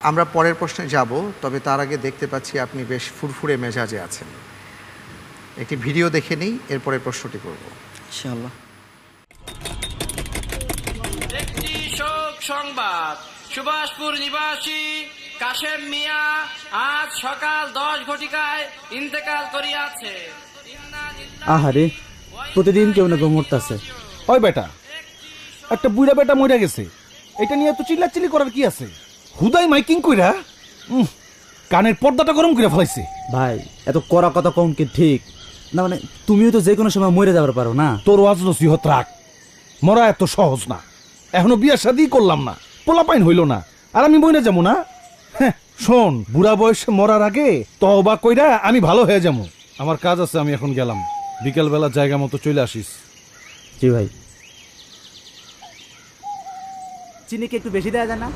আমরা পরের প্রশ্নে যাব, তবে তার আগে দেখতে পাচ্ছি আপনি বেশ ফুরফুরে মেজাজে আছেন। একটি ভিডিও দেখে নিই, এরপরে প্রশ্নটি করব ইনশাআল্লাহ। একটি শোক সংবাদ। সুভাষপুর নিবাসী কাশেম মিয়া আজ সকাল 10 ঘটিকায় ইন্তেকাল করিয়াছে। আহারে, প্রতিদিন কেউ না কেউ মরতাছে। ওই বেটা, একটা বুড়া বেটা মরে গেছে, এটা নিয়ে এত চিল্লাচিল্লি করার কি আছে? হুদাই মাইকিং কইরা কানের পর্দাটা গরম করে ফেলাইছে। ভাই, এত কড়া কথা কম কি ঠিক না? মানে তুমিও তো যে কোনো সময় মরে যাবার পারো না। তোর ওয়াজ নসিহত রাখ, মরা এত সহজ না। এখনো বিয়া শাদি করলাম না, পোলাপাইন হইল না, আর আমি মরে যাবো না? হ্যাঁ, শোন, বুড়া বয়সে মরার আগে তওবা কইরা আমি ভালো হয়ে যাবো। আমার কাজ আছে, আমি এখন গেলাম। বিকেলবেলা জায়গা মতো চলে আসিস। জি ভাই। চিনি কি একটু বেশি দেয়া যায় না?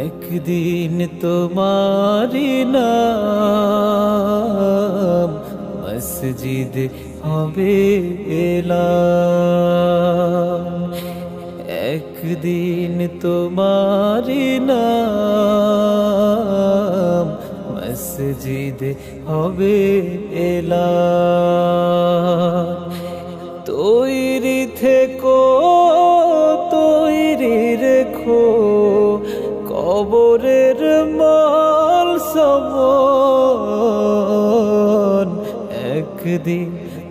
একদিন তোমারি নাম মসজিদ হবে এলাম। একদিন তোমারি নাম মসজিদ হবে এলাম। তৈরি থেকো, তৈরি রেখো কবরের মাল সমান। একদিন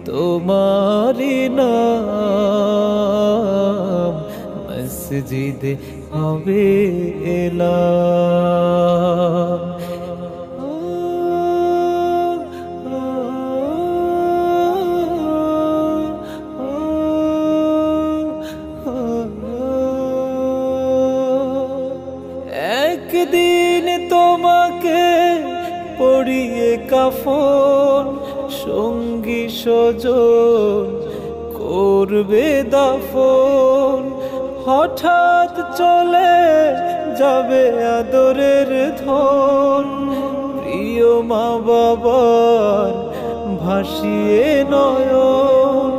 তোমারি নাম মসজিদ হবে এলাম। একদিন তোমাকে পরিয়ে কাফন, সঙ্গী স্বজন করবে দাফন। হঠাৎ চলে যাবে আদরের ধন, প্রিয় মা বাবার ভাসিয়ে নয়ন।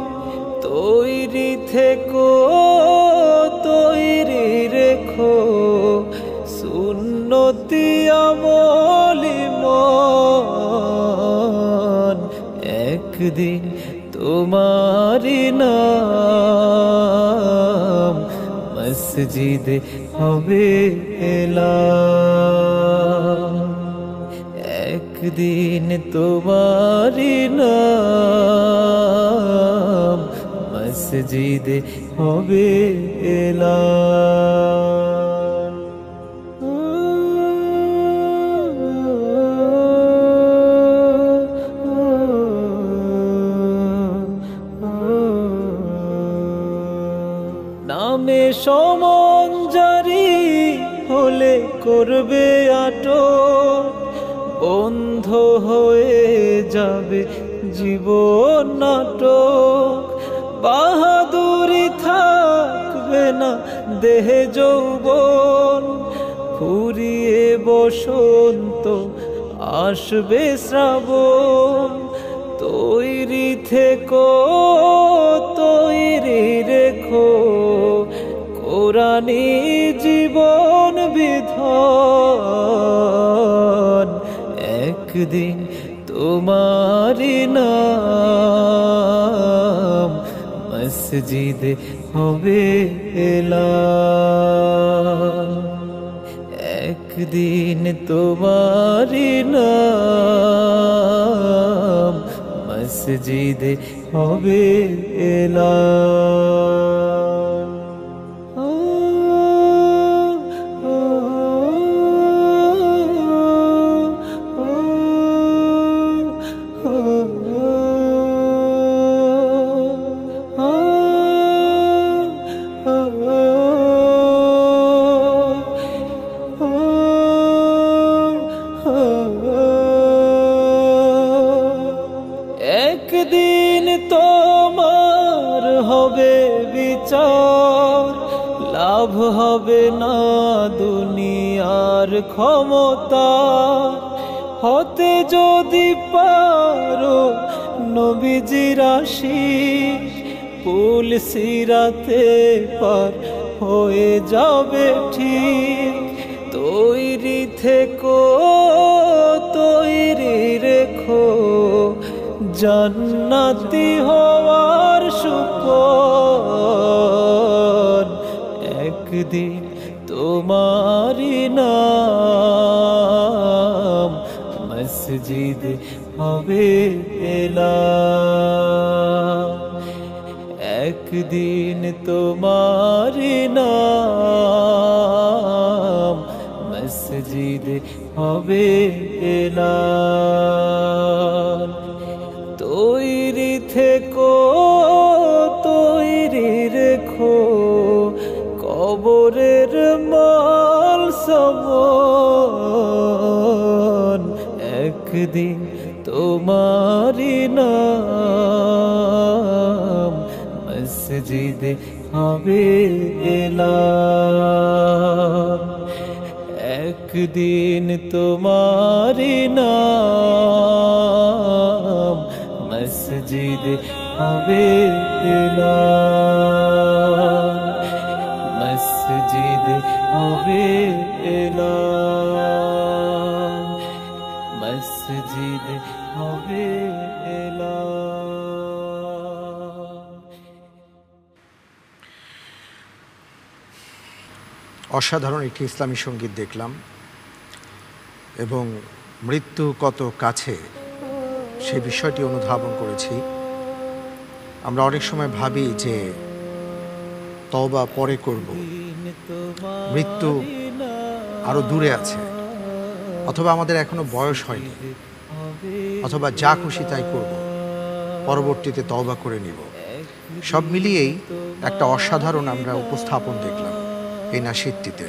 তৈরি থেকো, তৈরি রেখো সুন্নতি আমলি মন। একদিন তোমারি নাম মসজিদ হবে এলাম। একদিন তোমারি নাম মসজিদ হবে এলাম। নামে সমন জারি হলে করবে আটক, বন্ধ হয়ে যাবে জীবন নাটক। বাহাদুরি থাকবে না দেহে যৌবন, ফুরিয়ে বসন্ত আসবে শ্রাবণ। তৈরি থেকো, তৈরি রেখো কোরআনী জীবন বিধান। একদিন তোমারি নাম মসজিদ হবে এলাম। একদিন তোমারি নাম মসজিদ হবে এলাম। বিচার, লাভ হবে না দুনিয়ার ক্ষমতা, হতে যদি পারো নবীজির আশিক, পুল সিরাতে পার হয়ে যাবে ঠিক। তৈরি থেকো, তৈরি রেখো, জান্নাতি হওয়ার সুপন, একদিন তোমারি নাম মসজিদে হবে এলাম, একদিন তোমারি নাম মসজিদে হবে এলাম। তৈরি থেকো, তৈরি রেখো, কবরের মাল সমান, একদিন তোমারি নাম মসজিদে হবে এলাম, একদিন তোমারি নাম মসজিদে হবে এলাম, মসজিদে হবে এলাম, মসজিদে হবে এলাম। অসাধারণ একটি ইসলামী সঙ্গীত দেখলাম এবং মৃত্যু কত কাছে সে বিষয়টি অনুধাবন করেছি। আমরা অনেক সময় ভাবি যে তওবা পরে করব, মৃত্যু আরো দূরে আছে, অথবা আমাদের এখনো বয়স হয়নি, অথবা যা খুশি তাই করব, পরবর্তীতে তওবা করে নিব। সব মিলিয়েই একটা অসাধারণ আমরা উপস্থাপন দেখলাম এই নাশিদটিতে।